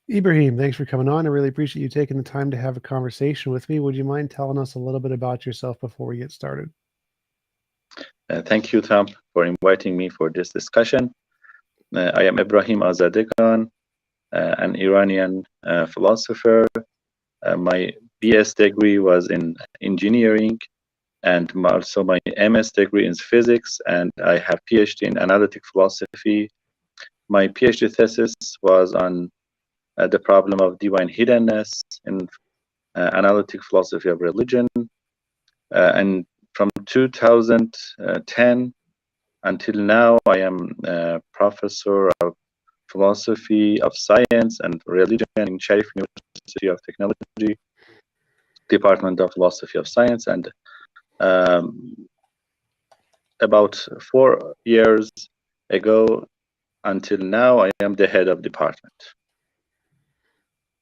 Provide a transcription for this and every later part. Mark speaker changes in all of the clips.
Speaker 1: Ebrahim, thanks for coming on. I really appreciate you taking the time to have a conversation with me. Would you mind telling us a little bit about yourself before we get started?
Speaker 2: Thank you, Tom, for inviting me for this discussion. I am Ebrahim Azadegan, an Iranian philosopher. My BS degree was in engineering, and also my MS degree in physics, and I have PhD in analytic philosophy. My PhD thesis was on the problem of divine hiddenness in analytic philosophy of religion. And from 2010 until now, I am a professor of philosophy of science and religion in Sharif University of Technology, Department of Philosophy of Science. And about 4 years ago until now, I am the head of department.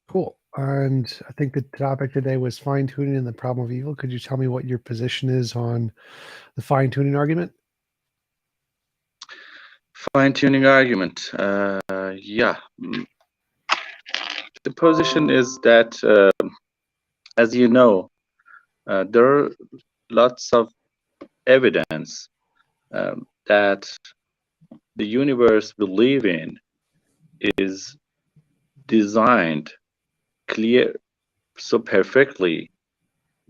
Speaker 1: Cool. And I think the topic today was fine-tuning and the problem of evil. Could you tell me what your position is on the fine-tuning argument?
Speaker 2: Fine-tuning argument. Yeah. The position is that, as you know, there are lots of evidence that the universe we live in is designed so perfectly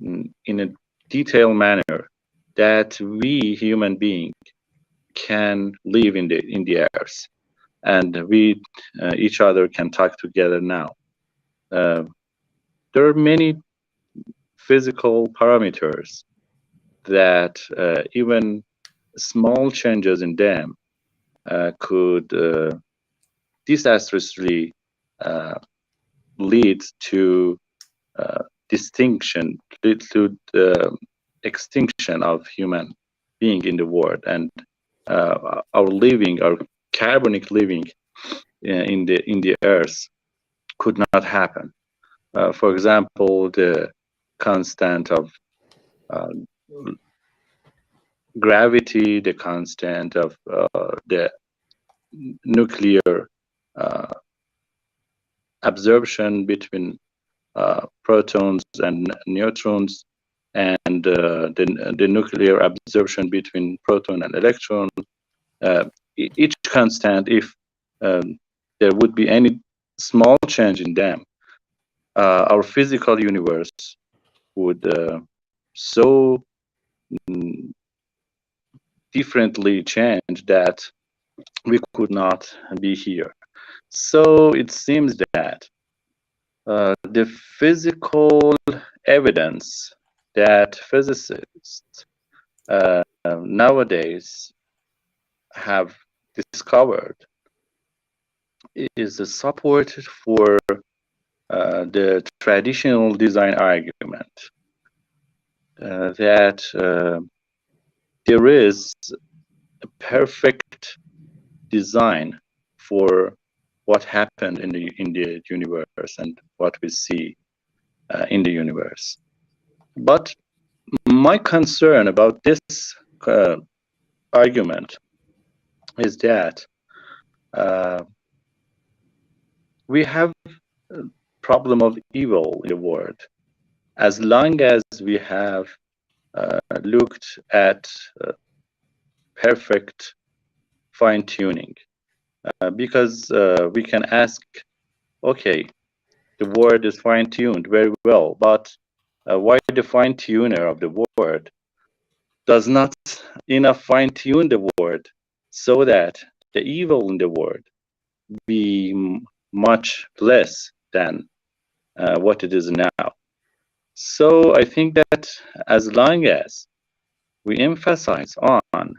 Speaker 2: in a detailed manner that we human beings can live in the earth, and we each other can talk together now. There are many physical parameters that even small changes in them could disastrously lead to extinction of human being in the world, and our carbonic living in the earth could not happen. For example, the constant of gravity, the constant of the nuclear absorption between protons and neutrons, and the nuclear absorption between proton and electron. Each constant, if there would be any small change in them, our physical universe would so differently change that we could not be here. So it seems that the physical evidence that physicists nowadays have discovered is supported for the traditional design argument that there is a perfect design for what happened in the universe and what we see in the universe. But my concern about this argument is that we have a problem of evil in the world as long as we have looked at perfect fine-tuning, because we can ask, okay, the word is fine-tuned very well, but why the fine-tuner of the word does not enough fine-tune the word so that the evil in the word be much less than what it is now. So I think that as long as we emphasize on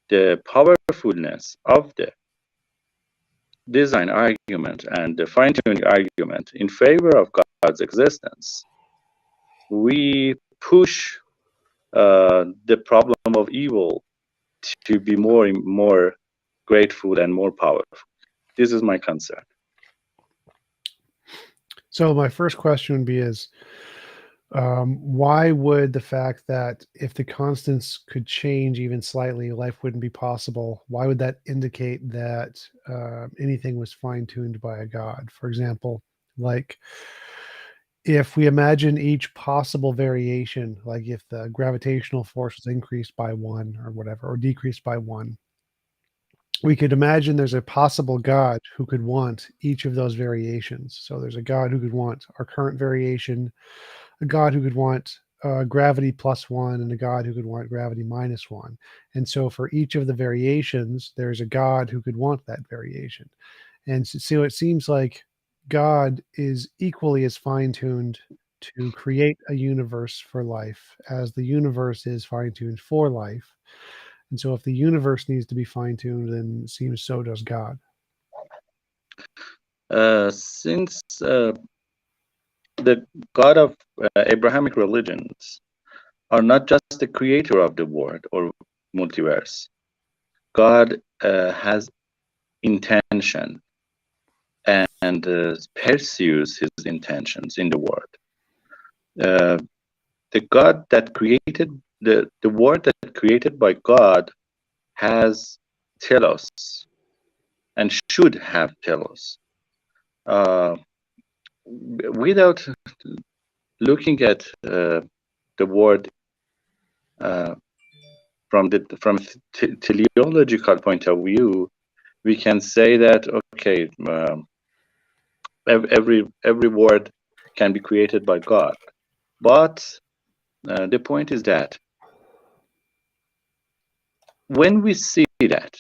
Speaker 2: the powerfulness of the design argument and the fine-tuning argument in favor of God's existence, we push the problem of evil to be more grateful and more powerful. This is my concern.
Speaker 1: So my first question would be Why would the fact that if the constants could change even slightly, life wouldn't be possible? Why would that indicate that anything was fine-tuned by a god? For example, like if we imagine each possible variation, like if the gravitational force was increased by one or whatever, or decreased by one, we could imagine there's a possible God who could want each of those variations. So there's a God who could want our current variation, a God who could want gravity plus one, and a God who could want gravity minus one. And so for each of the variations, there's a God who could want that variation. And so it seems like God is equally as fine tuned to create a universe for life as the universe is fine tuned for life. And so if the universe needs to be fine tuned, then it seems so does God.
Speaker 2: Since the God of Abrahamic religions are not just the creator of the world or multiverse, God has intention and pursues his intentions in the world. The God that created the world that created by God has telos and should have telos. Without looking at the word from teleological point of view, we can say that okay, every word can be created by God, but the point is that when we see that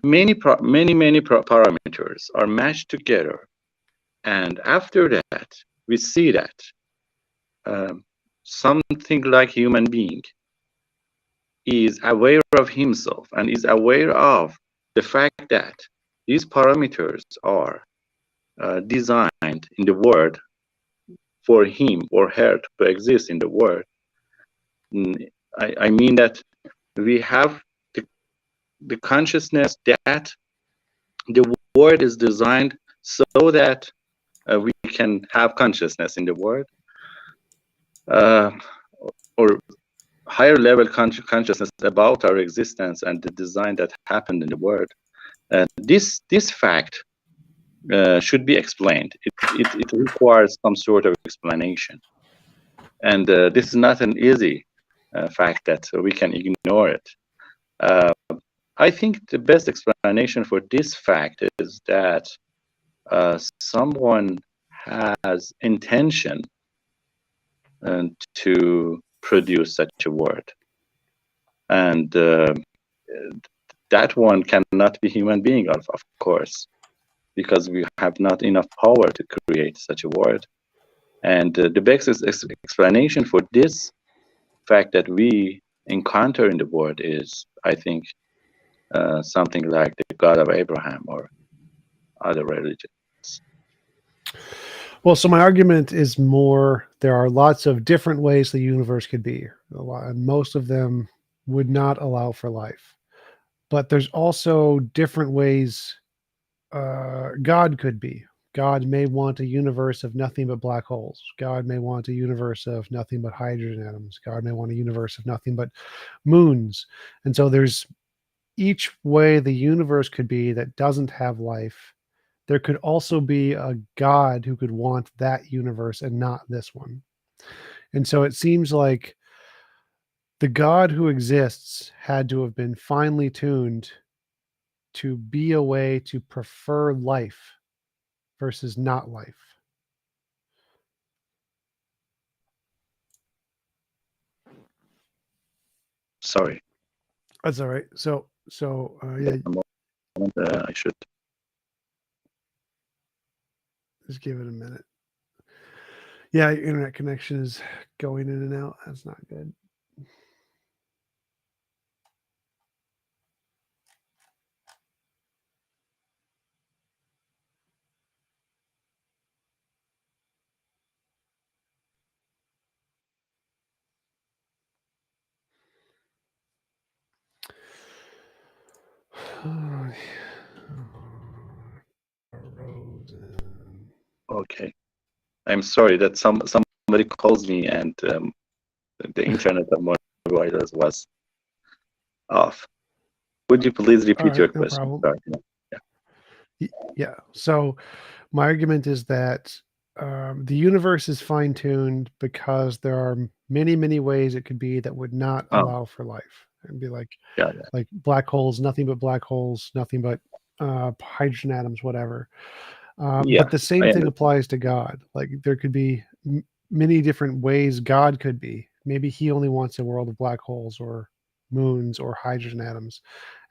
Speaker 2: many parameters are matched together, and after that we see that something like human being is aware of himself and is aware of the fact that these parameters are designed in the world for him or her to exist in the world. I mean that we have the consciousness that the world is designed so that we can have consciousness in the world, or higher level consciousness about our existence and the design that happened in the world. This fact should be explained. It requires some sort of explanation, and this is not an easy fact that we can ignore it. I think the best explanation for this fact is that someone has intention to produce such a word, and that one cannot be human being, of course, because we have not enough power to create such a word. And the best explanation for this fact that we encounter in the world is, I think, something like the God of Abraham or other religions.
Speaker 1: Well, so my argument is more there are lots of different ways the universe could be, and most of them would not allow for life. But there's also different ways God could be. God may want a universe of nothing but black holes. God may want a universe of nothing but hydrogen atoms. God may want a universe of nothing but moons. And so there's each way the universe could be that doesn't have life. There could also be a God who could want that universe and not this one. And so it seems like the God who exists had to have been finely tuned to be a way to prefer life versus not life.
Speaker 2: Sorry.
Speaker 1: That's all right. So yeah,
Speaker 2: I should.
Speaker 1: just give it a minute. Yeah, your internet connection is going in and out. That's not good.
Speaker 2: Okay. I'm sorry that somebody calls me and the internet of my mobile was off. Would you please
Speaker 1: All
Speaker 2: repeat your
Speaker 1: right, no
Speaker 2: question?
Speaker 1: problem.
Speaker 2: Sorry.
Speaker 1: Yeah. So my argument is that the universe is fine-tuned because there are many, many ways it could be that would not
Speaker 2: Oh,
Speaker 1: allow for life. It'd be
Speaker 2: yeah,
Speaker 1: like black holes, nothing but black holes, nothing but hydrogen atoms, whatever.
Speaker 2: yeah,
Speaker 1: But the same
Speaker 2: I
Speaker 1: thing
Speaker 2: understand.
Speaker 1: applies to God. Like there could be many different ways God could be. Maybe he only wants a world of black holes or moons or hydrogen atoms.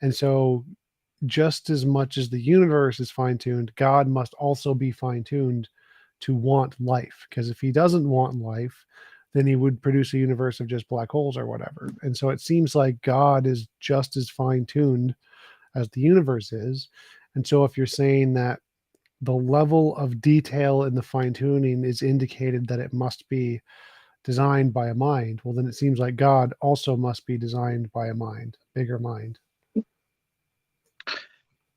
Speaker 1: And so just as much as the universe is fine-tuned, God must also be fine-tuned to want life. Because if he doesn't want life, then he would produce a universe of just black holes or whatever. And so it seems like God is just as fine-tuned as the universe is. And so if you're saying that the level of detail in the fine-tuning is indicated that it must be designed by a mind, well, then it seems like God also must be designed by a mind, bigger mind.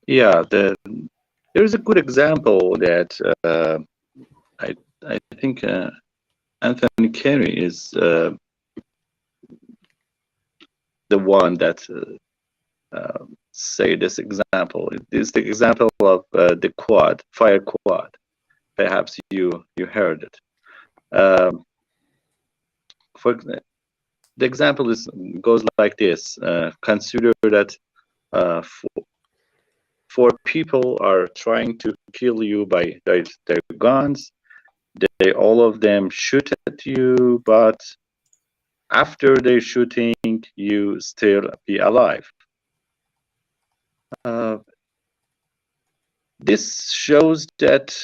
Speaker 2: Yeah, there's a good example that I think Anthony Carey is the one that say this example. It is the example of the fire quad. Perhaps you heard it. For the example goes like this: consider that four people are trying to kill you by their guns. They all of them shoot at you, but after their shooting, you still be alive. This shows that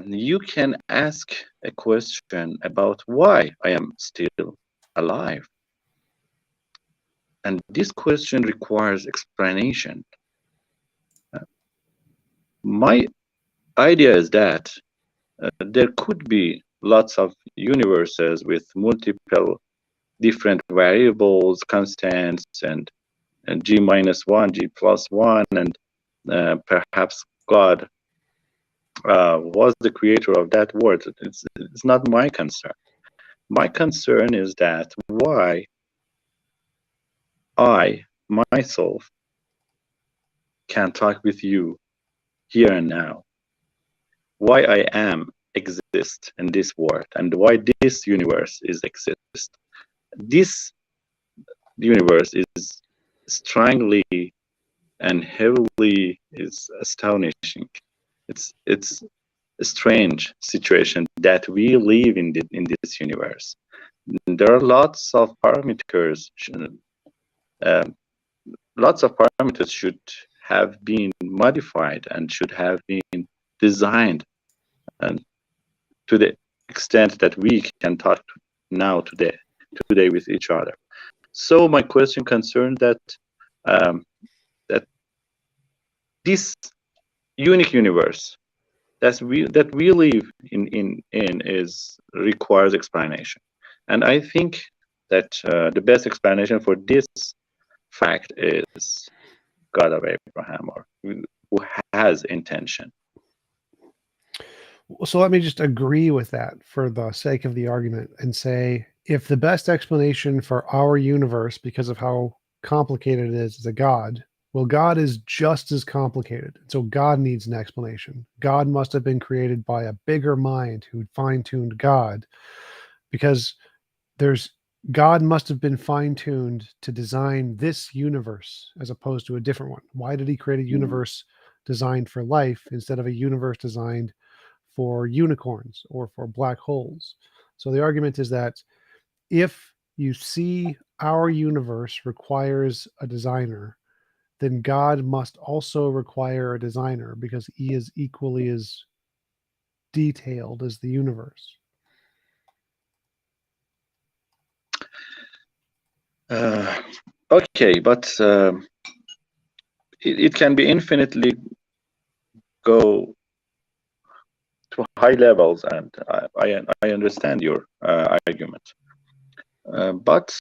Speaker 2: you can ask a question about why I am still alive. And this question requires explanation. My idea is that there could be lots of universes with multiple different variables, constants, and g minus 1, g plus 1, and perhaps God was the creator of that world. It's not my concern. My concern is that why I, myself, can talk with you here and now, why I am exist in this world, and why this universe is exist. This universe is strongly and heavily is astonishing. It's a strange situation that we live in this universe. There are lots of parameters. Lots of parameters should have been modified and should have been designed, and to the extent that we can talk now today with each other. So my question concerned that that this unique universe that we live in is requires explanation, and I think that the best explanation for this fact is God of Abraham, or who has intention.
Speaker 1: So let me just agree with that for the sake of the argument and say if the best explanation for our universe, because of how complicated it is a God, well, God is just as complicated. So God needs an explanation. God must have been created by a bigger mind who fine-tuned God, because there's God must have been fine-tuned to design this universe as opposed to a different one. Why did he create a universe designed for life instead of a universe designed for unicorns or for black holes? So the argument is that if you see our universe requires a designer, then God must also require a designer because he is equally as detailed as the universe.
Speaker 2: Okay, but it can be infinitely go to high levels, and I understand your argument, but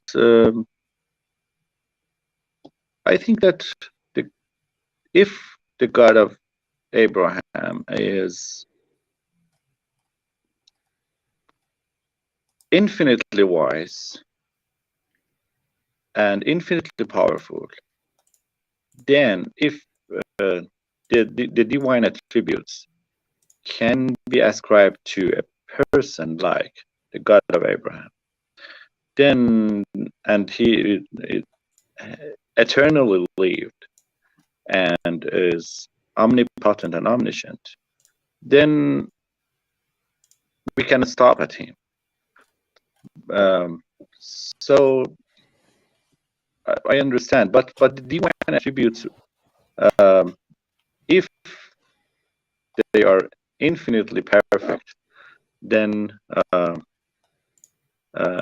Speaker 2: I think that if the God of Abraham is infinitely wise and infinitely powerful, then if the divine attributes can be ascribed to a person like the God of Abraham, then, and he eternally lived and is omnipotent and omniscient, then we can stop at him. So I understand, but the divine attributes, if they are infinitely perfect, then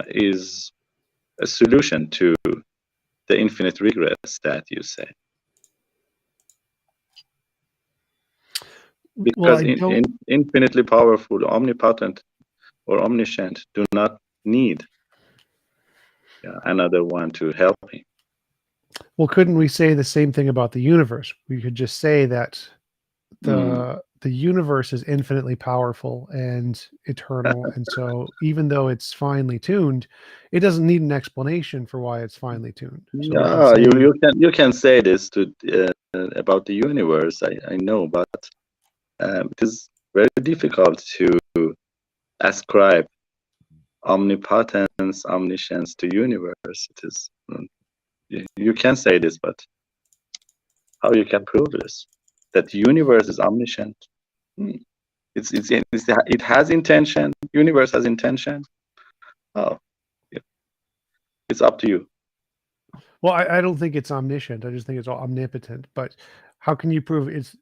Speaker 2: is a solution to the infinite regress that you say.
Speaker 1: Well,
Speaker 2: Because
Speaker 1: I don't.
Speaker 2: infinitely powerful, omnipotent, or omniscient do not need another one to help him.
Speaker 1: Well, couldn't we say the same thing about the universe? We could just say that the universe is infinitely powerful and eternal, and so even though it's finely tuned, it doesn't need an explanation for why it's finely tuned. So we could
Speaker 2: Yeah,
Speaker 1: say,
Speaker 2: you can say this to about the universe. I know, but it is very difficult to ascribe omnipotence, omniscience to universe. It is you can say this, but how you can prove this? That universe is omniscient. It has intention. Universe has intention. Oh, it's up to you.
Speaker 1: well, I don't think it's omniscient. I just think it's omnipotent. But how can you prove it's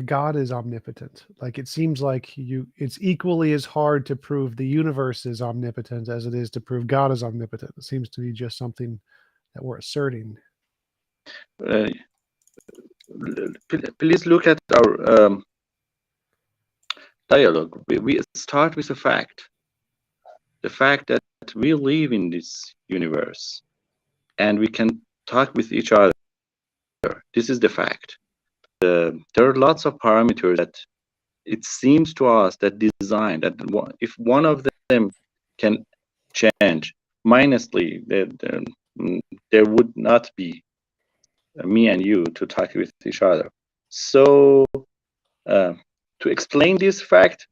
Speaker 1: God is omnipotent? Like it seems like it's equally as hard to prove the universe is omnipotent as it is to prove God is omnipotent. It seems to be just something that we're asserting.
Speaker 2: Uh, please look at our dialogue. We start with a fact. The fact that we live in this universe and we can talk with each other. This is the fact. There are lots of parameters that it seems to us that design that if one of them can change minusly, there would not be me and you to talk with each other. So to explain this fact,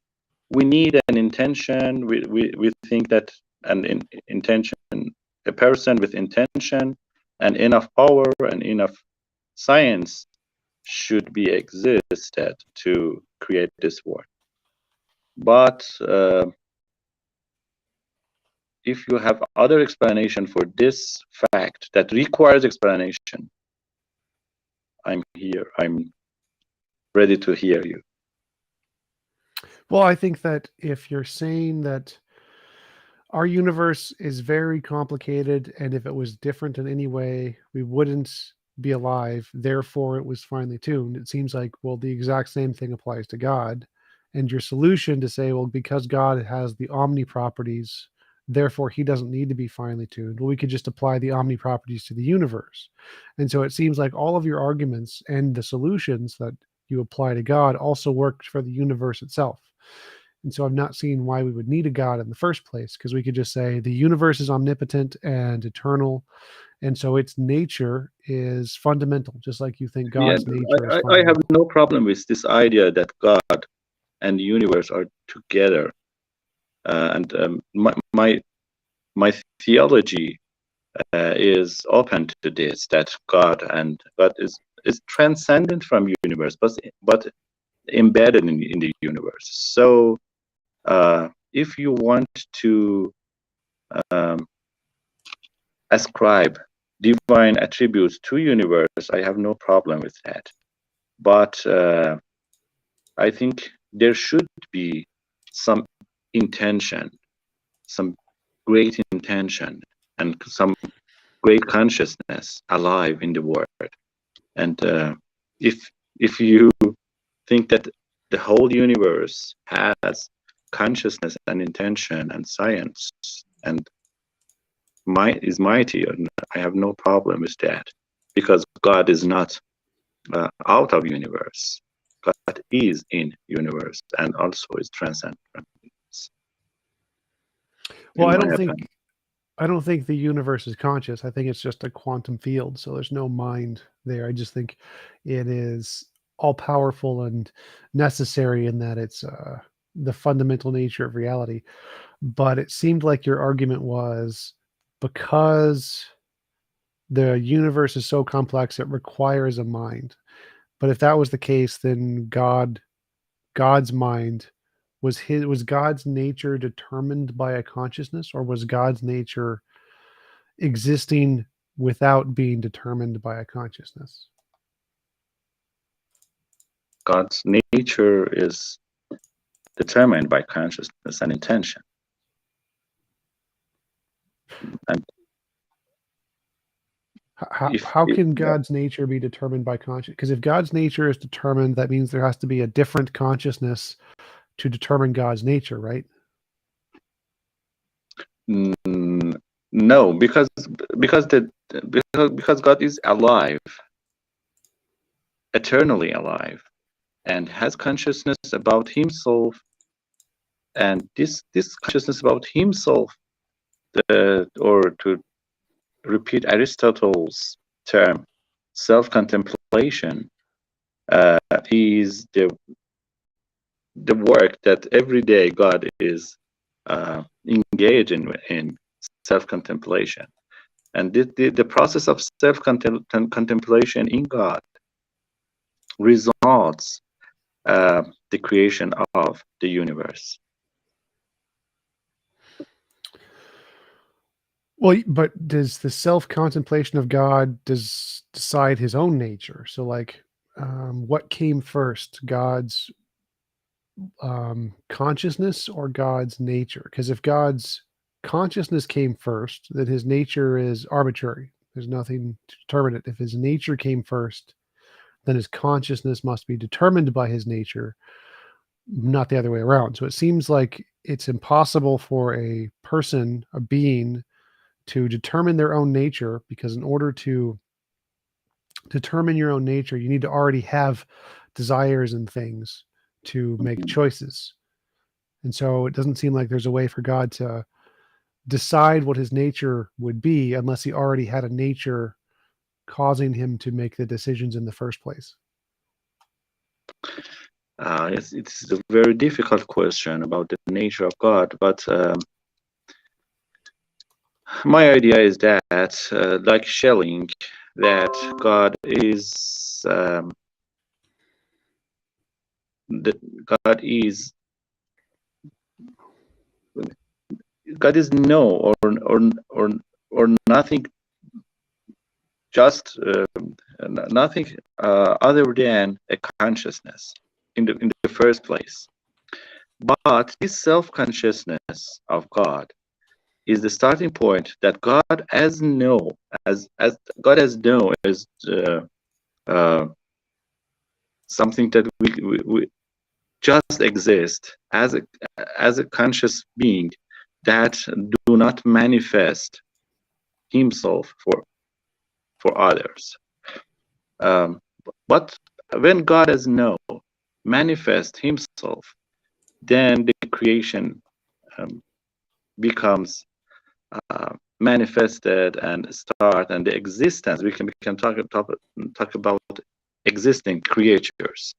Speaker 2: we need an intention. We think that an intention, a person with intention and enough power and enough science should be existed to create this world. But if you have other explanation for this fact that requires explanation, I'm here. I'm ready to hear you.
Speaker 1: Well, I think that if you're saying that our universe is very complicated, and if it was different in any way, we wouldn't be alive. Therefore, it was finely tuned. It seems like, well, the exact same thing applies to God. And your solution to say, well, because God has the omni properties, therefore he doesn't need to be finely tuned. Well, we could just apply the omni properties to the universe. And so it seems like all of your arguments and the solutions that you apply to God also worked for the universe itself. And so I'm not seeing why we would need a God in the first place, because we could just say the universe is omnipotent and eternal. And so its nature is fundamental, just like you think
Speaker 2: Yeah,
Speaker 1: God's nature is
Speaker 2: I have
Speaker 1: fundamental.
Speaker 2: no problem with this idea that God and the universe are together. And my theology is open to this, that God is transcendent from universe, but embedded in the universe. So if you want to ascribe divine attributes to universe, I have no problem with that. But I think there should be some intention, some great intention, and some great consciousness alive in the world. And if you think that the whole universe has consciousness and intention and science and is mighty, and I have no problem with that, because God is not out of universe. God is in universe and also is transcendent.
Speaker 1: Well,
Speaker 2: in my opinion.
Speaker 1: I don't think the universe is conscious. I think it's just a quantum field. So there's no mind there. I just think it is all powerful and necessary in that it's the fundamental nature of reality. But it seemed like your argument was because the universe is so complex, it requires a mind. But if that was the case, then God's mind was God's nature determined by a consciousness, or was God's nature existing without being determined by a consciousness?
Speaker 2: God's nature is determined by consciousness and intention. And
Speaker 1: How can God's nature be determined by consciousness? Because if God's nature is determined, that means there has to be a different consciousness to determine God's nature, right?
Speaker 2: no, because God is alive, eternally alive, and has consciousness about himself, and this consciousness about himself, or to repeat Aristotle's term, self-contemplation, is the work that every day God is engaged in self-contemplation. And the process of self-contemplation in God results the creation of the universe.
Speaker 1: Well, but does the self-contemplation of God decide his own nature? So, like, what came first, God's consciousness or God's nature? Because if God's consciousness came first, then his nature is arbitrary. There's nothing to determine it. If his nature came first, then his consciousness must be determined by his nature, not the other way around. So it seems like it's impossible for a person, a being, to determine their own nature, because in order to determine your own nature, you need to already have desires and things to make choices. And so it doesn't seem like there's a way for God to decide what his nature would be unless he already had a nature causing him to make the decisions in the first place.
Speaker 2: It's a very difficult question about the nature of God, but my idea is that, like Schelling, that God is God is no or nothing, just nothing other than a consciousness in the first place. But this self-consciousness of God is the starting point that God as God as know is something that we just exist as a conscious being that do not manifest himself for others. But when God as know manifest himself, then the creation becomes manifested and start, and the existence we can talk about existing creatures.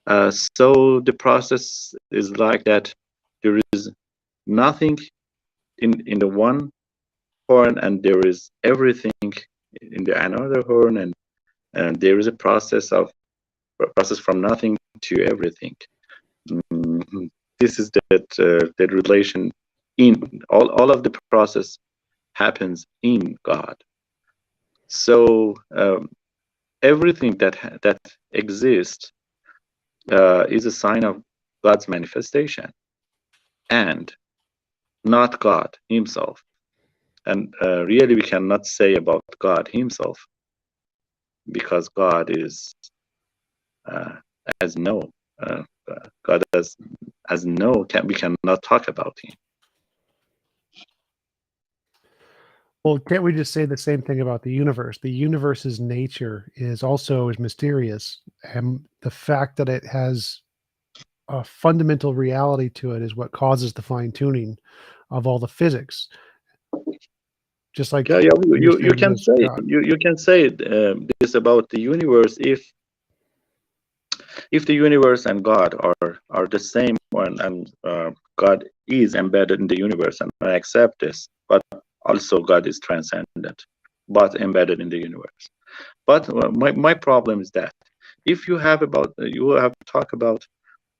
Speaker 2: So the process is like that. There is nothing in the one horn, and there is everything in the another horn, and there is a process from nothing to everything. This is that relation in all of the process happens in God. So everything that exists is a sign of God's manifestation and not God himself. And really we cannot say about God himself, because God is as no. God as no, we cannot talk about him.
Speaker 1: Well, can't we just say the same thing about the universe? The universe's nature is also as mysterious, and the fact that it has a fundamental reality to it is what causes the fine tuning of all the physics, just like
Speaker 2: Yeah, you
Speaker 1: understanding
Speaker 2: can
Speaker 1: there's
Speaker 2: say
Speaker 1: God.
Speaker 2: you can say this about the universe if the universe and God are the same, and God is embedded in the universe, and I accept this, but also God is transcendent, but embedded in the universe. But my problem is that if you have to talk about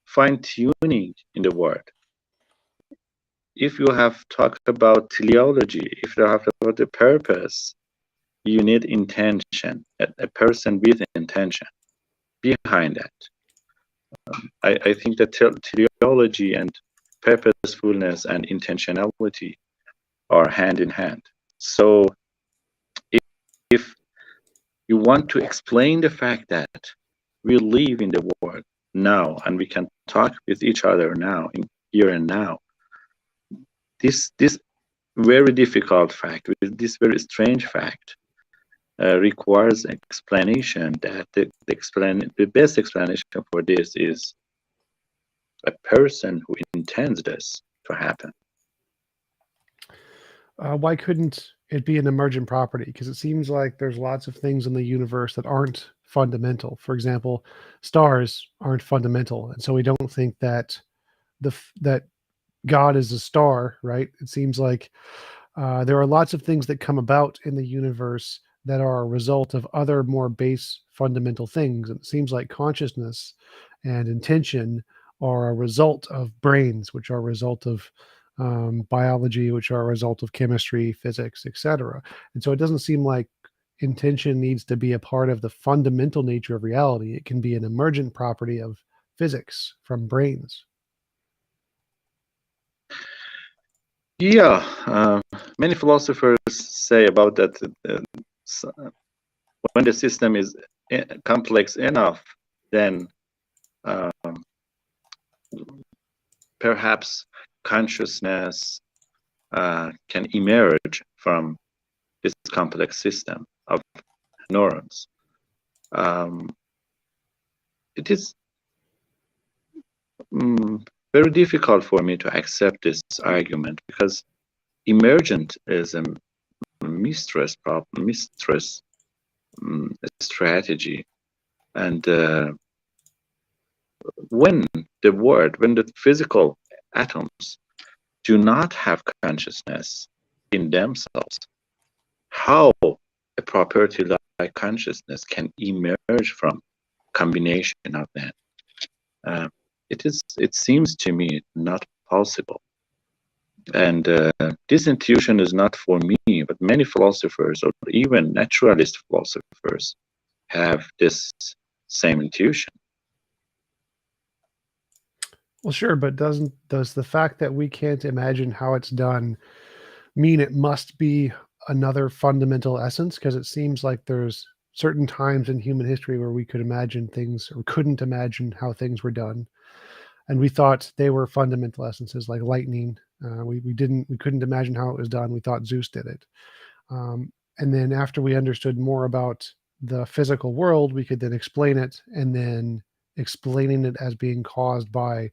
Speaker 2: fine tuning in the word, if you have talked about teleology, if you have about the purpose, you need intention, a person with intention behind that. I think that teleology and purposefulness and intentionality are hand in hand. So if you want to explain the fact that we live in the world now and we can talk with each other now, in here and now, this very difficult fact, this very strange fact, requires explanation. That the best explanation for this is a person who intends this to happen.
Speaker 1: Why couldn't it be an emergent property? Because it seems like there's lots of things in the universe that aren't fundamental. For example, stars aren't fundamental, and so we don't think that that God is a star, right? It seems like there are lots of things that come about in the universe that are a result of other more base fundamental things. And it seems like consciousness and intention are a result of brains, which are a result of biology, which are a result of chemistry, physics, etc. And so it doesn't seem like intention needs to be a part of the fundamental nature of reality. It can be an emergent property of physics from brains.
Speaker 2: Yeah, many philosophers say about that when the system is complex enough, then perhaps consciousness can emerge from this complex system of neurons. It is very difficult for me to accept this argument because emergent is a mistress problem, mistress strategy, and when the physical atoms do not have consciousness in themselves, how a property like consciousness can emerge from combination of them? It seems to me not possible. And this intuition is not for me, but many philosophers, or even naturalist philosophers, have this same intuition.
Speaker 1: Well, sure, but does the fact that we can't imagine how it's done mean it must be another fundamental essence? Because it seems like there's certain times in human history where we could imagine things or couldn't imagine how things were done, and we thought they were fundamental essences, like lightning. We couldn't imagine how it was done. We thought Zeus did it. And then after we understood more about the physical world, we could then explain it, and then explaining it as being caused by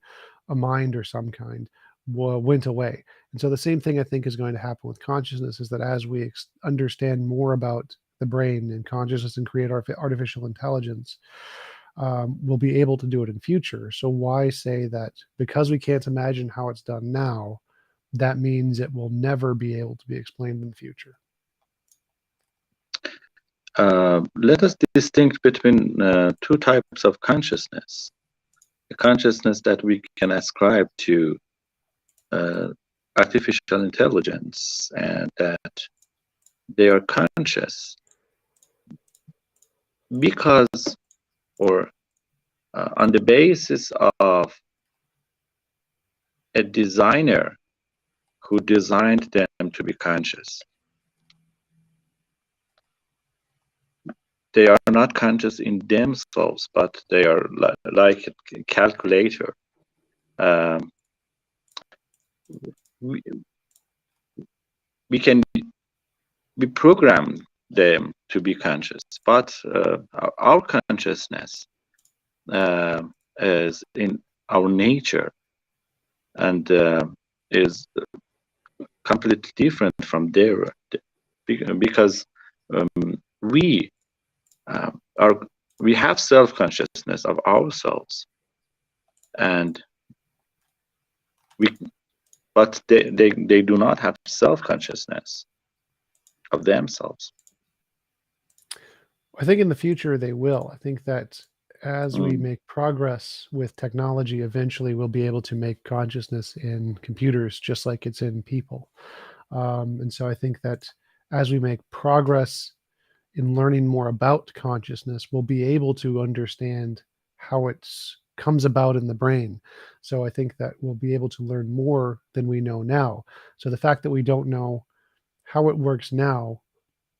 Speaker 1: a mind or some kind went away. And so the same thing I think is going to happen with consciousness, is that as we understand more about the brain and consciousness and create artificial intelligence, we'll be able to do it in future. So why say that because we can't imagine how it's done now, that means it will never be able to be explained in the future?
Speaker 2: Let us distinct between two types of consciousness. The consciousness that we can ascribe to artificial intelligence, and that they are conscious because, or on the basis of a designer who designed them to be conscious. They are not conscious in themselves, but they are like a calculator. We can program them to be conscious, but our consciousness is in our nature, and is completely different from their, because we are, we have self-consciousness of ourselves, and but they do not have self-consciousness of themselves.
Speaker 1: I think in the future they will. I think that as we make progress with technology, eventually we'll be able to make consciousness in computers just like it's in people. And so I think that as we make progress in learning more about consciousness, we'll be able to understand how it comes about in the brain. So I think that we'll be able to learn more than we know now. So the fact that we don't know how it works now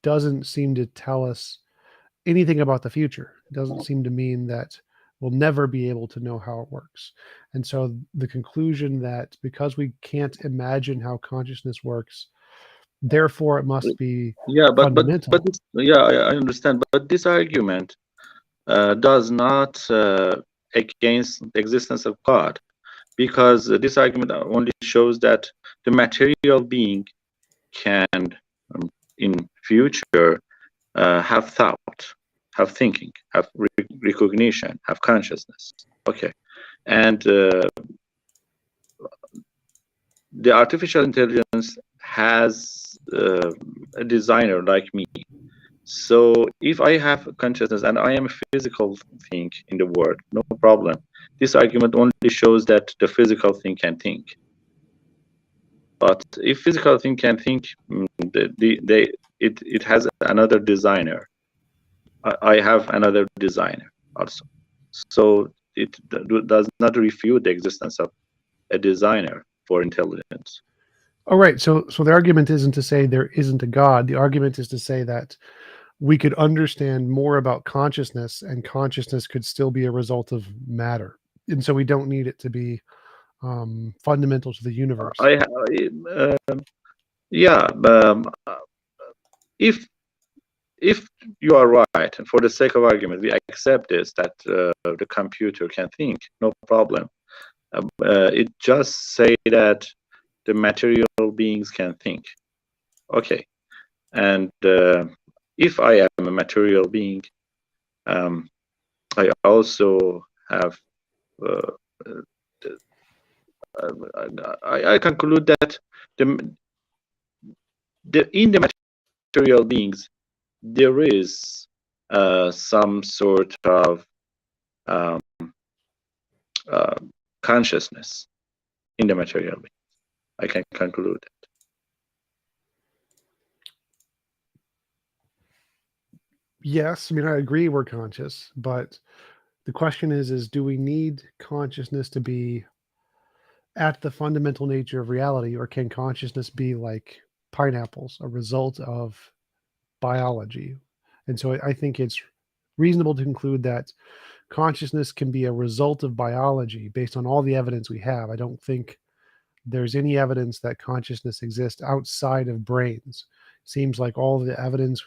Speaker 1: doesn't seem to tell us anything about the future. It doesn't seem to mean that we'll never be able to know how it works. And so the conclusion that because we can't imagine how consciousness works, therefore it must be fundamental.
Speaker 2: But this, yeah, I understand, but this argument does not against the existence of God, because this argument only shows that the material being can in future have thought, have thinking, have recognition, have consciousness. Okay, and the artificial intelligence has a designer like me. So if I have consciousness and I am a physical thing in the world, no problem. This argument only shows that the physical thing can think. But if physical thing can think, it has another designer. I have another designer also. So it does not refute the existence of a designer for intelligence.
Speaker 1: Oh, right. So the argument isn't to say there isn't a God. The argument is to say that we could understand more about consciousness, and consciousness could still be a result of matter. And so we don't need it to be fundamental to the universe.
Speaker 2: Yeah, if you are right, and for the sake of argument, we accept this, that the computer can think, no problem. It just say that the material beings can think. Okay, and if I am a material being, I also have. I conclude that in the material beings there is some sort of consciousness in the material beings. I can conclude that.
Speaker 1: Yes, I mean, I agree we're conscious, but the question is do we need consciousness to be at the fundamental nature of reality, or can consciousness be like pineapples, a result of biology? And so I think it's reasonable to conclude that consciousness can be a result of biology based on all the evidence we have. I don't think there's any evidence that consciousness exists outside of brains. Seems like all the evidence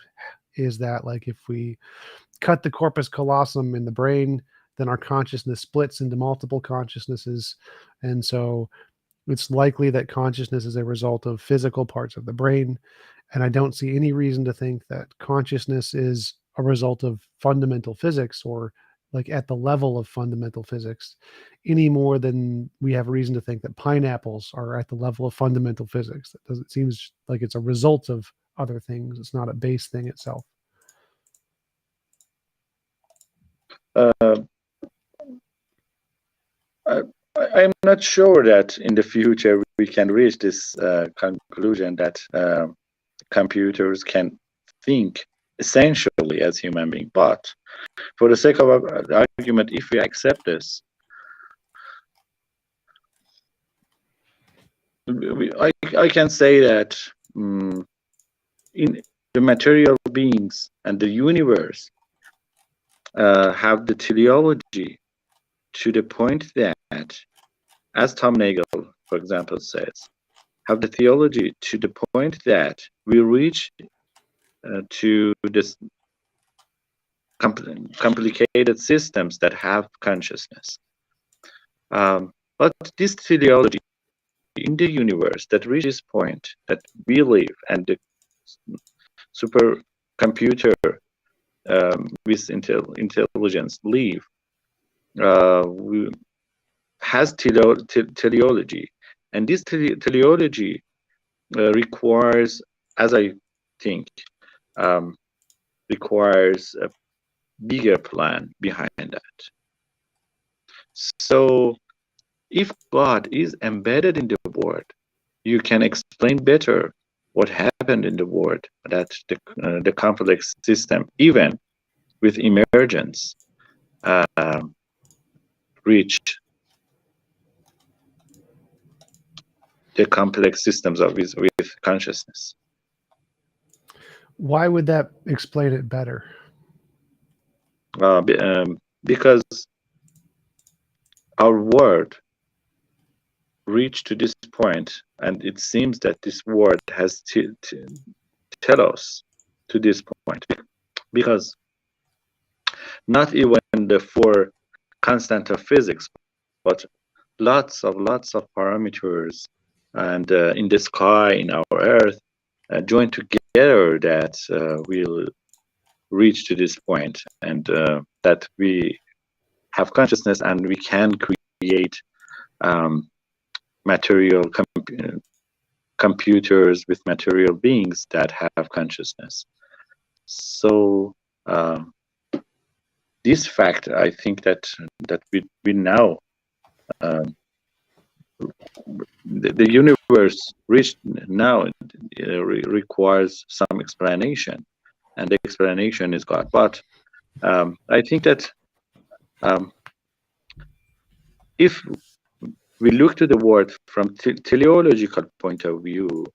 Speaker 1: is that, like, if we cut the corpus callosum in the brain, then our consciousness splits into multiple consciousnesses. And so it's likely that consciousness is a result of physical parts of the brain. And I don't see any reason to think that consciousness is a result of fundamental physics, or like at the level of fundamental physics, any more than we have reason to think that pineapples are at the level of fundamental physics. It seems like it's a result of other things. It's not a base thing itself.
Speaker 2: I'm not sure that in the future we can reach this conclusion that computers can think essentially as human beings. But for the sake of our argument, if we accept this, I can say that in the material beings and the universe have the teleology to the point that, as Tom Nagel, for example, says, have the theology to the point that we reach to this complicated systems that have consciousness. But this teleology in the universe that reach this point that we live, and the supercomputer with intelligence live, has teleology, and this teleology requires, as I think, requires a bigger plan behind that. So if God is embedded in the world, you can explain better what happened in the world, that the complex system, even with emergence, reached the complex systems of with consciousness.
Speaker 1: Why would that explain it better?
Speaker 2: Because our world reached to this point, and it seems that this world has to tell us to this point, because not even the four constants of physics, but lots of parameters, and in the sky, in our Earth, joined together, that will reach to this point, and that we have consciousness, and we can create material computers with material beings that have consciousness. So this fact, I think that we now the universe reached now requires some explanation, and the explanation is God. But I think that if we look to the world from teleological point of view,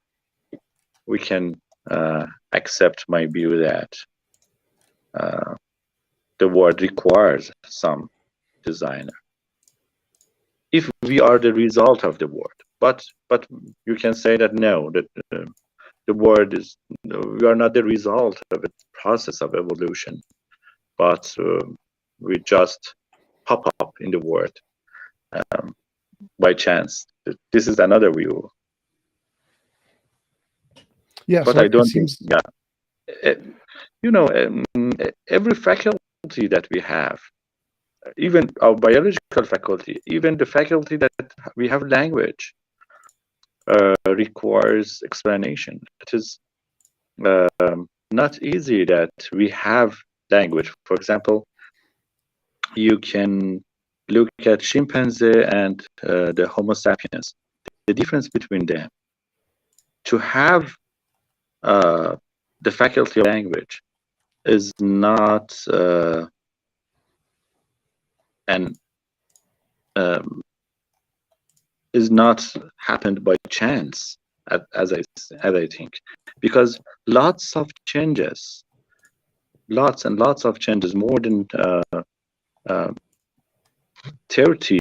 Speaker 2: we can accept my view that the world requires some designer, if we are the result of the world. But you can say that no, that the world is, we are not the result of a process of evolution, but we just pop up in the world by chance. This is another view.
Speaker 1: Yeah,
Speaker 2: but
Speaker 1: so
Speaker 2: I don't
Speaker 1: seems...
Speaker 2: think, yeah, you know, every faculty that we have, even our biological faculty, even the faculty that we have language, requires explanation. It is not easy that we have language. For example, you can look at chimpanzee and the Homo sapiens, the difference between them. To have the faculty of language is not is not happened by chance, as I think, because lots and lots of changes, more than 30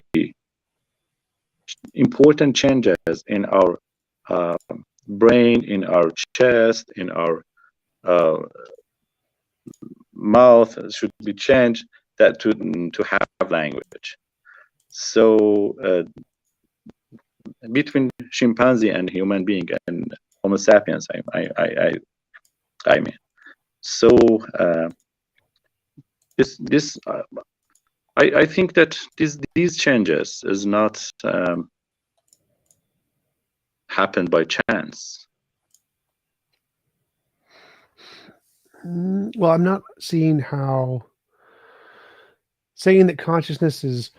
Speaker 2: important changes in our brain, in our chest, in our mouth should be changed that to have language. So between chimpanzee and human being and Homo sapiens, I mean, so this I think that these changes is not happened by chance.
Speaker 1: Well, I'm not seeing how saying that consciousness is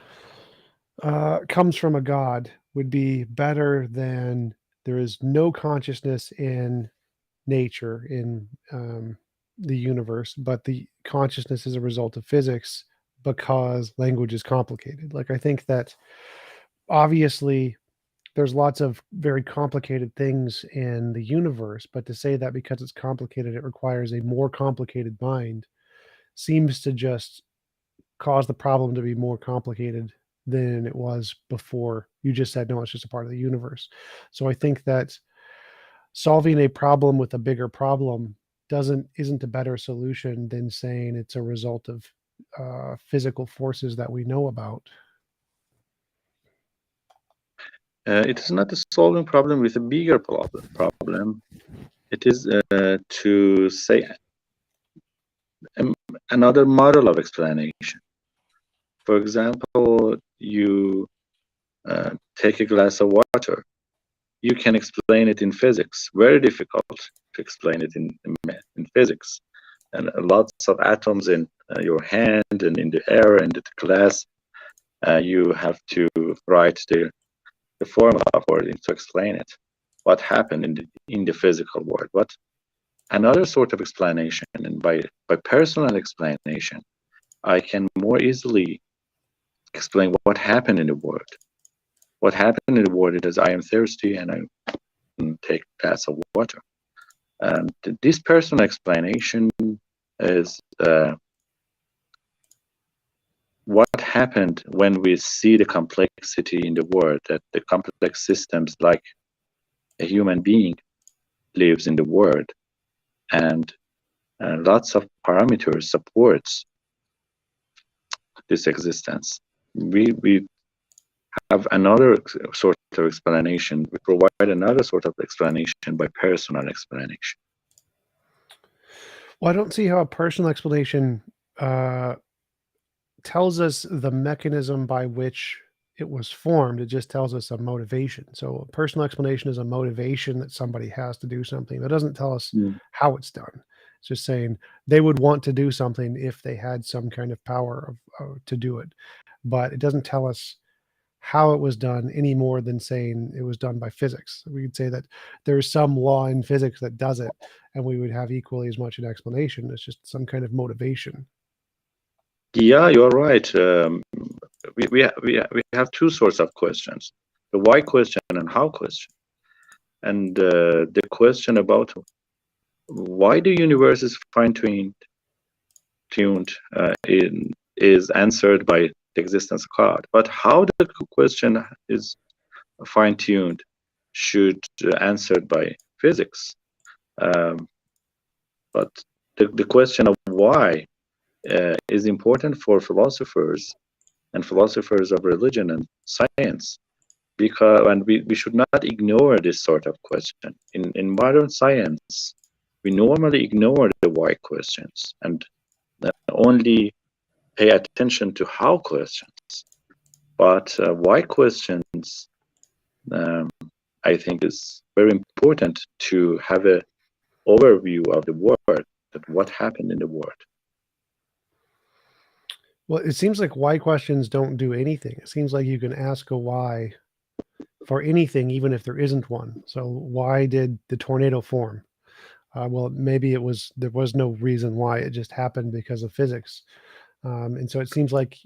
Speaker 1: comes from a God would be better than there is no consciousness in nature, in the universe, but the consciousness is a result of physics because language is complicated. Like, I think that obviously there's lots of very complicated things in the universe, but to say that because it's complicated, it requires a more complicated mind seems to just cause the problem to be more complicated than it was before. You just said, no, it's just a part of the universe. So I think that solving a problem with a bigger problem isn't a better solution than saying it's a result of physical forces that we know about.
Speaker 2: It is not a solving problem with a bigger problem. It is to say another model of explanation. For example, you take a glass of water. You can explain it in physics. Very difficult to explain it in physics. And lots of atoms in your hand and in the air and the glass. You have to write the formula for it to explain it. What happened in the physical world? But another sort of explanation, and by personal explanation, I can more easily explain what happened in the world. What happened in the world is I am thirsty and I take a glass of water. And this personal explanation is what happened when we see the complexity in the world, that the complex systems like a human being lives in the world, and lots of parameters supports this existence. We have another sort of explanation. We provide another sort of explanation by personal explanation.
Speaker 1: Well, I don't see how a personal explanation tells us the mechanism by which it was formed. It just tells us a motivation. So a personal explanation is a motivation that somebody has to do something. That doesn't tell us how it's done. It's just saying they would want to do something if they had some kind of power to do it. But it doesn't tell us how it was done any more than saying it was done by physics. We could say that there's some law in physics that does it, and we would have equally as much an explanation. It's just some kind of motivation.
Speaker 2: Yeah, you're right. We have two sorts of questions: the why question and how question. And the question about why the universe is fine-tuned is answered by the existence of God. But how the question is fine-tuned should answered by physics. But the question of why is important for philosophers and philosophers of religion and science, because and we should not ignore this sort of question. In modern science, we normally ignore the why questions and only pay attention to how questions. But why questions, I think, is very important to have an overview of the world, that what happened in the world.
Speaker 1: Well, it seems like why questions don't do anything. It seems like you can ask a why for anything, even if there isn't one. So why did the tornado form? Well, maybe there was no reason why. It just happened because of physics. And so it seems like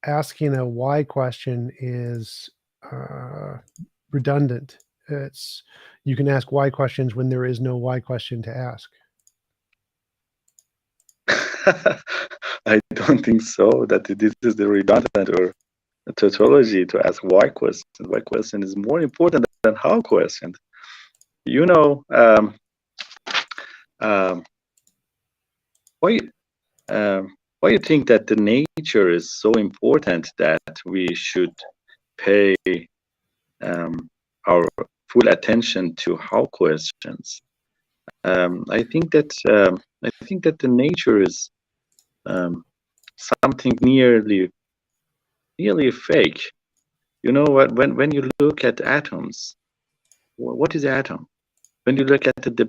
Speaker 1: asking a why question is redundant. You can ask why questions when there is no why question to ask.
Speaker 2: I don't think so, that this is the redundant or tautology to ask why question. Why question is more important than how question. You know, why you think that the nature is so important that we should pay our full attention to how questions? I think that the nature is something nearly fake. You know what? When you look at atoms, what is atom? When you look at the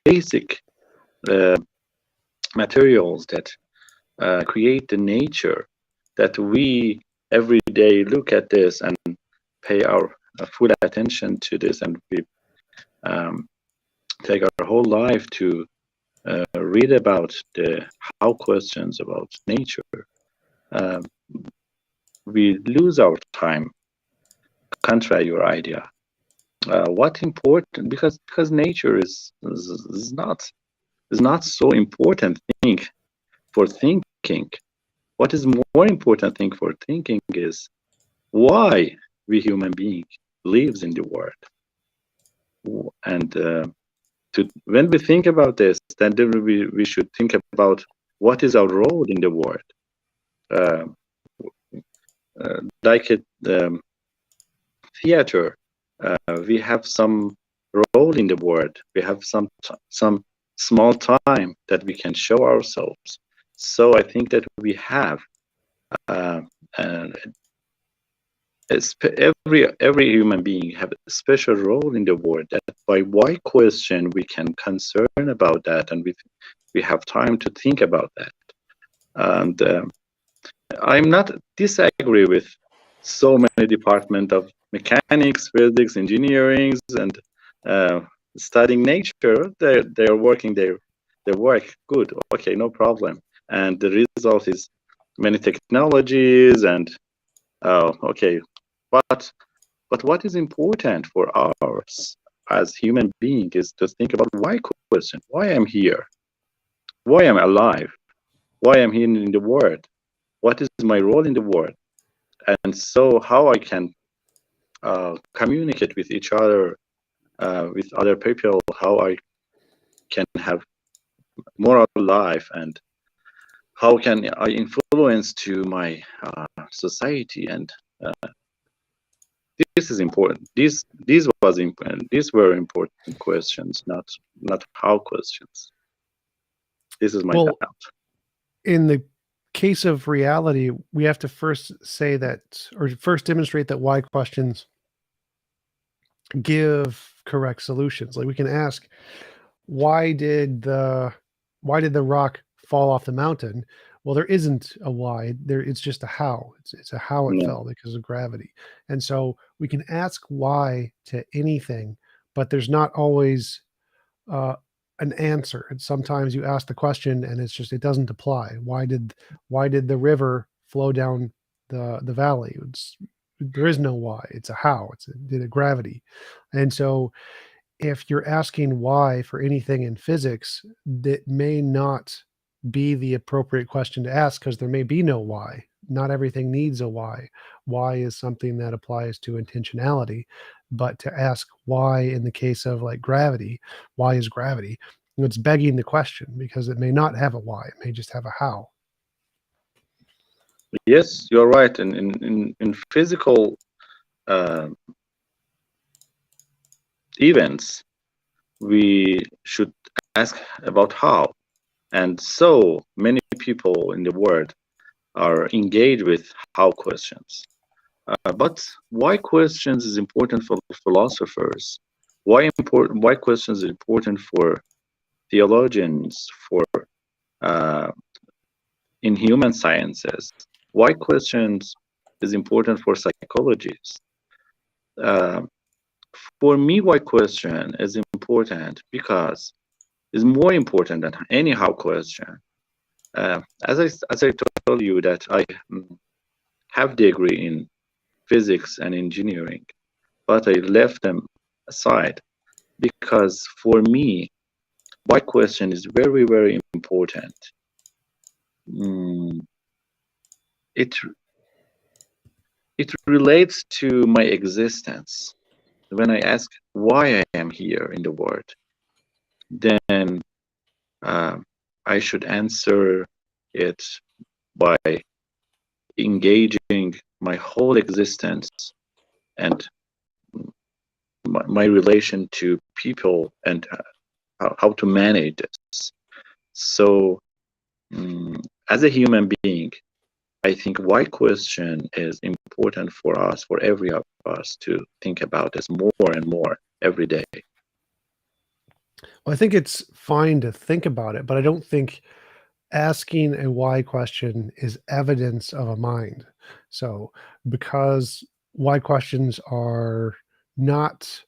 Speaker 2: basic materials that create the nature, that we every day look at this and pay our full attention to this, and we take our whole life to read about the how questions about nature, we lose our time. Contrary your idea, what important, because nature is not so important thing for thinking. What is more important thing for thinking is why we human being lives in the world. And when we think about this, then we should think about what is our role in the world. like a theater. We have some role in the world. We have some small time that we can show ourselves. So I think that we have uh, uh, every human being have a special role in the world. That by why question we can concern about that, and we have time to think about that. And I'm not disagree with so many department of mechanics, physics, engineering, and uh, studying nature. They're working their work good. Okay, no problem. And the result is many technologies and okay, but what is important for us as human beings is to think about why question. Why I'm here? Why I'm alive? Why I'm here in the world? What is my role in the world? And so how I can communicate with each other, with other people, how I can have moral life, and how can I influence to my society. And this is important. These were important questions, not how questions. This is my
Speaker 1: Well,
Speaker 2: doubt.
Speaker 1: in the case of reality, we have to first say that, or first demonstrate that why questions give correct solutions. Like we can ask, why did the rock fall off the mountain? Well, there isn't a why. There, it's just a how. It's a how it
Speaker 2: Yeah.
Speaker 1: fell because of gravity. And so we can ask why to anything, but there's not always uh, an answer. And sometimes you ask the question and it's just it doesn't apply. Why did the river flow down the valley? There is no why. It's a how. Did it gravity? And so if you're asking why for anything in physics, that may not be the appropriate question to ask because there may be no why. Not everything needs a why. Why is something that applies to intentionality. But to ask why in the case of like gravity, why is gravity? It's begging the question because it may not have a why. It may just have a how.
Speaker 2: Yes, you're right. And in physical uh, events, we should ask about how. And so many people in the world are engaged with how questions. But why questions is important for philosophers? Why questions is important for theologians, for uh, in human sciences? Why questions is important for psychologists? Uh, for me, why question is important because it's more important than any how question. As I told you that I have degree in physics and engineering, but I left them aside because for me, why question is very, very important. Mm, it it relates to my existence. When I ask why I am here in the world, then uh, I should answer it by engaging my whole existence and my relation to people and how to manage this. So, as a human being, I think why question is important for us, for every of us to think about this more and more every day.
Speaker 1: Well, I think it's fine to think about it, but I don't think asking a why question is evidence of a mind. So, because why questions are not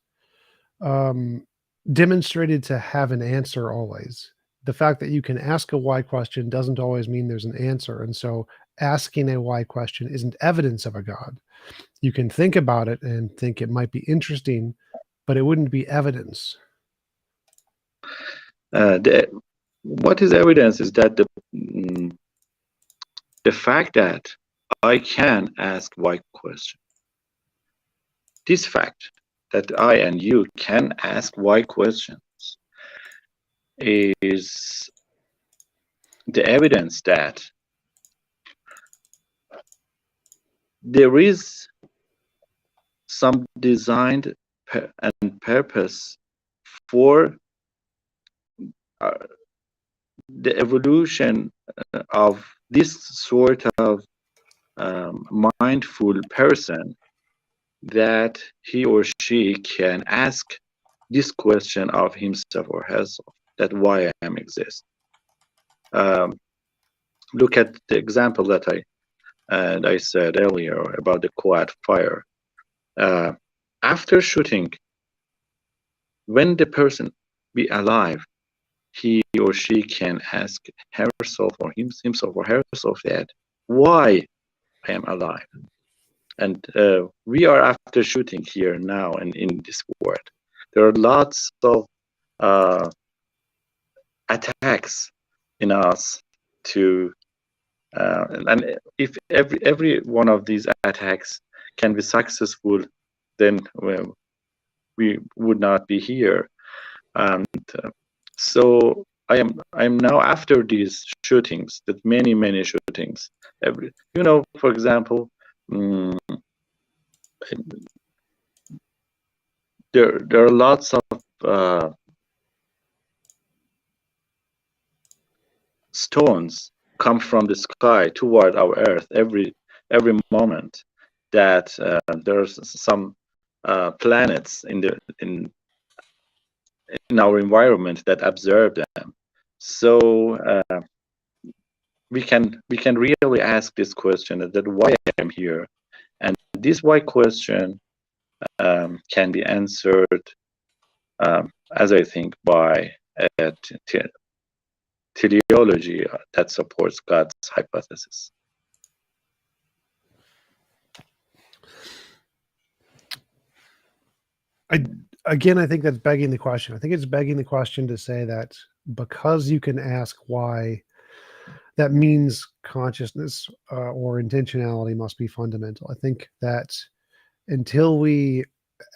Speaker 1: um, demonstrated to have an answer always, the fact that you can ask a why question doesn't always mean there's an answer. And so, asking a why question isn't evidence of a God. You can think about it and think it might be interesting, but it wouldn't be evidence.
Speaker 2: What is evidence is that the fact that I can ask why question. This fact that I and you can ask why questions is the evidence that there is some designed and purpose for uh, the evolution of this sort of mindful person, that he or she can ask this question of himself or herself, that why I am exist. Look at the example that I said earlier about the quad fire. After shooting, when the person be alive, he or she can ask herself or himself or herself that why I am alive. And we are after shooting here now and in this world. There are lots of attacks in us to, and if every one of these attacks can be successful, then well, we would not be here. And so I'm now after these shootings, that many shootings. For example, there are lots of stones come from the sky toward our Earth every moment. That there's some planets in our environment that observe them. So we can really ask this question, that why I am here, and this why question can be answered, as I think, by teleology that supports God's hypothesis.
Speaker 1: I think that's begging the question. I think it's begging the question to say that because you can ask why, that means consciousness or intentionality must be fundamental. I think that until we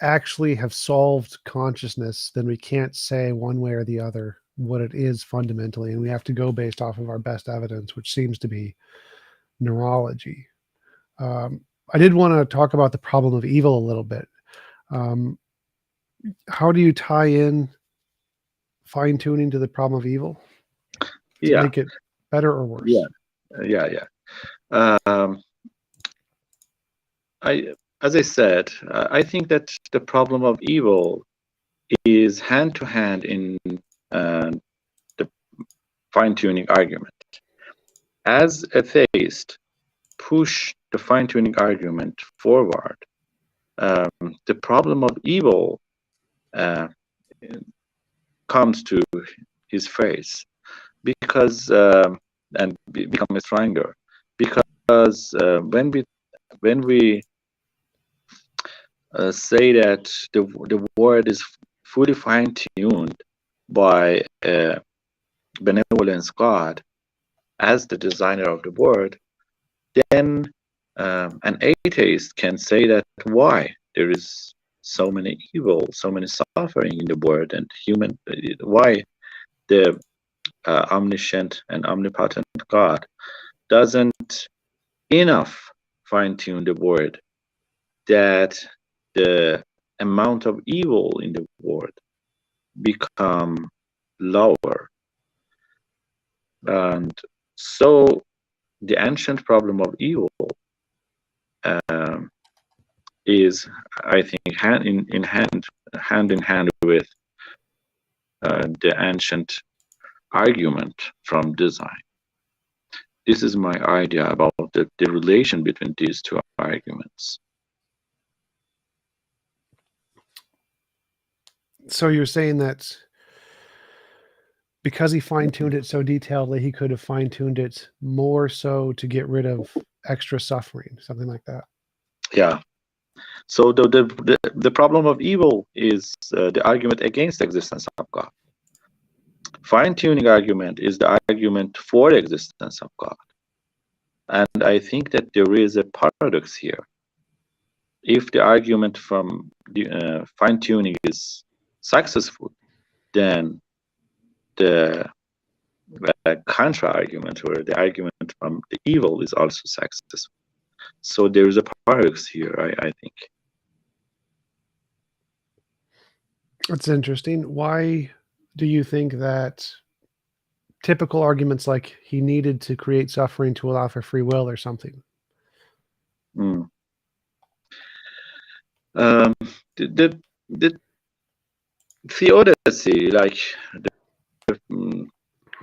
Speaker 1: actually have solved consciousness, then we can't say one way or the other what it is fundamentally, and we have to go based off of our best evidence, which seems to be neurology. I did want to talk about the problem of evil a little bit. How do you tie in fine-tuning to the problem of evil to make it better or worse?
Speaker 2: As I said, I think that the problem of evil is hand to hand in the fine-tuning argument. As a theist push the fine-tuning argument forward, the problem of evil comes to his face, because and become stronger, because when we say that the word is fully fine-tuned by benevolence God as the designer of the world, then an atheist can say that why there is so many evil, so many suffering in the world, and why the omniscient and omnipotent God doesn't enough fine-tune the word, that the amount of evil in the world become lower. And so the ancient problem of evil is, I think, hand in hand with the ancient argument from design. This is my idea about the relation between these two arguments.
Speaker 1: So you're saying that because he fine-tuned it so detailedly, he could have fine-tuned it more so to get rid of extra suffering, something like that.
Speaker 2: Yeah. So the problem of evil is the argument against the existence of God. Fine-tuning argument is the argument for the existence of God. And I think that there is a paradox here. If the argument from the fine-tuning is successful, then the contra-argument, or the argument from the evil, is also successful. So there is a paradox here, I think.
Speaker 1: That's interesting. Why do you think that typical arguments like he needed to create suffering to allow for free will or something?
Speaker 2: Mm. Um, the theodicy, like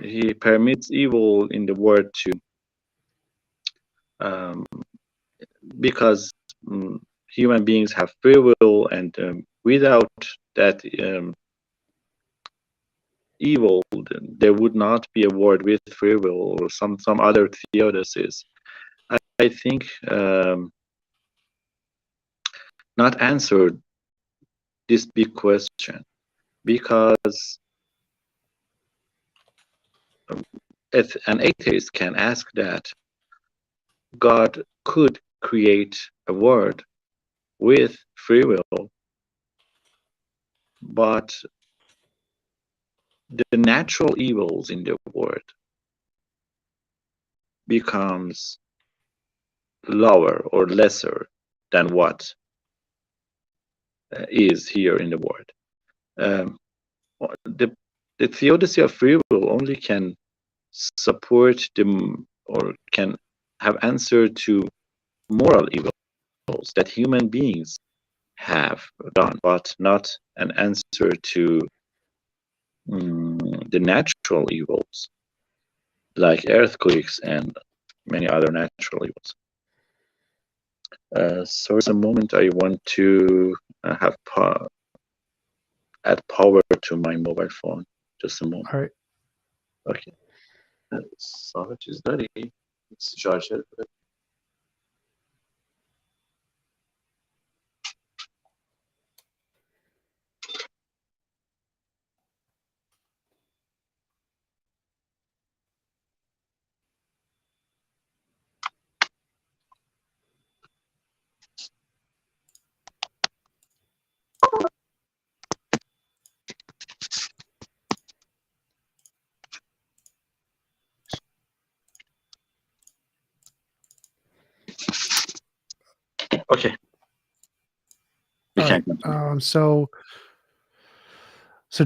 Speaker 2: he permits evil in the world to um, because human beings have free will, and without that evil, there would not be a world with free will, or some other theodicies. I think not answered this big question, because if an atheist can ask that God could create a world with free will, but the natural evils in the world becomes lower or lesser than what is here in the world. Um, the theodicy of free will only can support them, or can have answer to moral evils that human beings have done, but not an answer to the natural evils like earthquakes and many other natural evils. So it's a moment I want to have add power to my mobile phone. Just a moment.
Speaker 1: All right.
Speaker 2: Okay. صاحب چیز داری؟ شارژر بده. Okay. We
Speaker 1: All
Speaker 2: can
Speaker 1: right.
Speaker 2: continue.
Speaker 1: So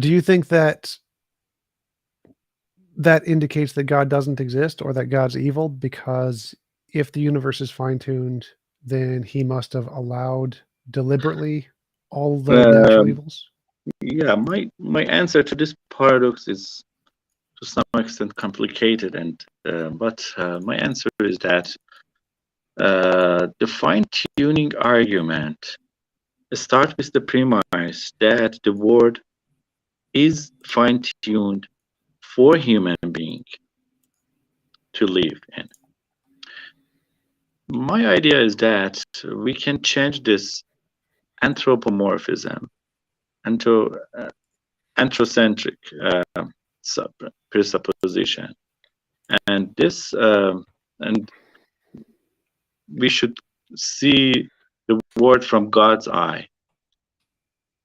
Speaker 1: do you think that that indicates that God doesn't exist or that God's evil? Because if the universe is fine-tuned, then he must have allowed deliberately all the natural
Speaker 2: Um,
Speaker 1: evils?
Speaker 2: yeah, my answer to this paradox is to some extent complicated, and but my answer is that the fine-tuning argument starts with the premise that the world is fine-tuned for human being to live in. My idea is that we can change this anthropomorphism into anthrocentric presupposition, and this and we should see the world from God's eye.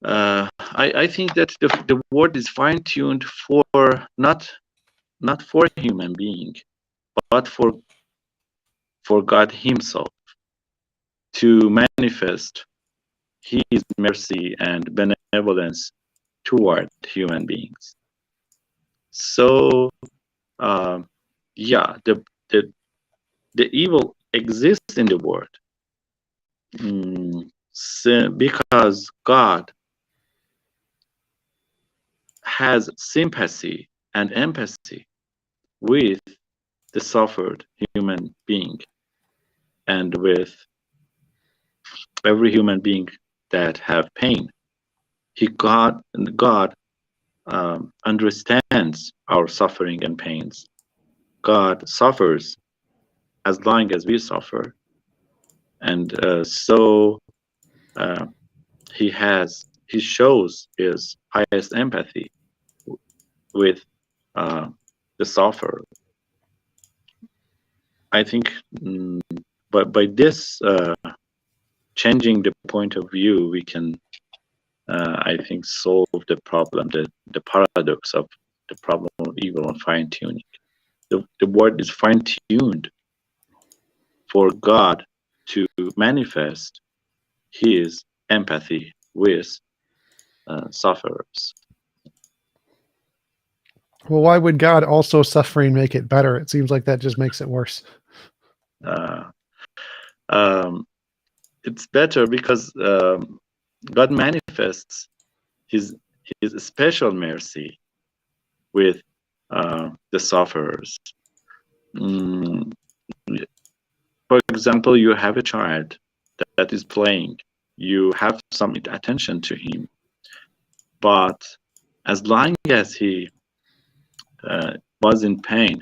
Speaker 2: I think that the world is fine-tuned for not for human being, but for God Himself to manifest His mercy and benevolence toward human beings. So, yeah, the evil exists in the world because God has sympathy and empathy with the suffered human being, and with every human being that have pain. God understands our suffering and pains. God suffers as long as we suffer, and so he shows his highest empathy with the sufferer. I think, but by this changing the point of view, we can, I think, solve the problem, the paradox of the problem of evil and fine-tuning. The word is fine-tuned for God to manifest his empathy with sufferers.
Speaker 1: Well, why would God also suffering make it better? It seems like that just makes it worse.
Speaker 2: It's better because God manifests his special mercy with the sufferers. For example, you have a child that is playing. You have some attention to him, but as long as he was in pain,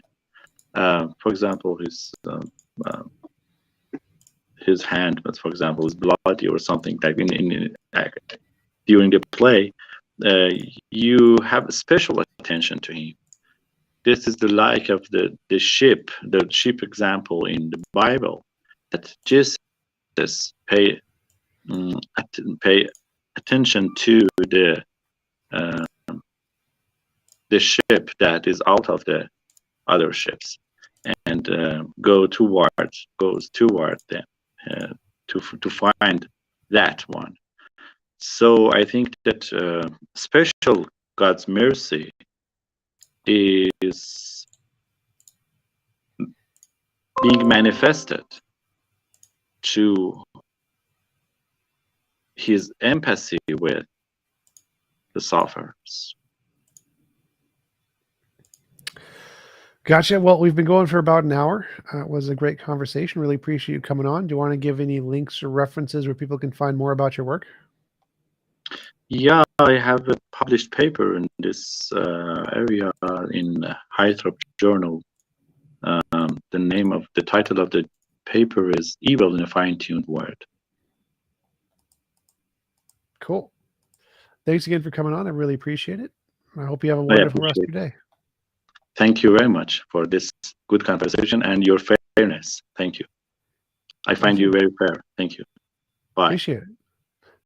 Speaker 2: for example, his hand, but for example, is bloody or something like during the play, you have special attention to him. This is the like of the sheep example in the Bible, that Jesus pay attention to the ship that is out of the other ships, and goes toward them to find that one. So I think that special God's mercy is being manifested to his empathy with the sufferers.
Speaker 1: Gotcha. Well, we've been going for about an hour. It was a great conversation. Really appreciate you coming on. Do you want to give any links or references where people can find more about your work?
Speaker 2: Yeah, I have a published paper in this area in Hythrop Journal. The title of the paper is "Evil in a Fine-Tuned World."
Speaker 1: Cool. Thanks again for coming on. I really appreciate it. I hope you have a wonderful rest of your day.
Speaker 2: Thank you very much for this good conversation and your fairness. Thank you. I find you very fair. Thank you. Bye.
Speaker 1: Appreciate it.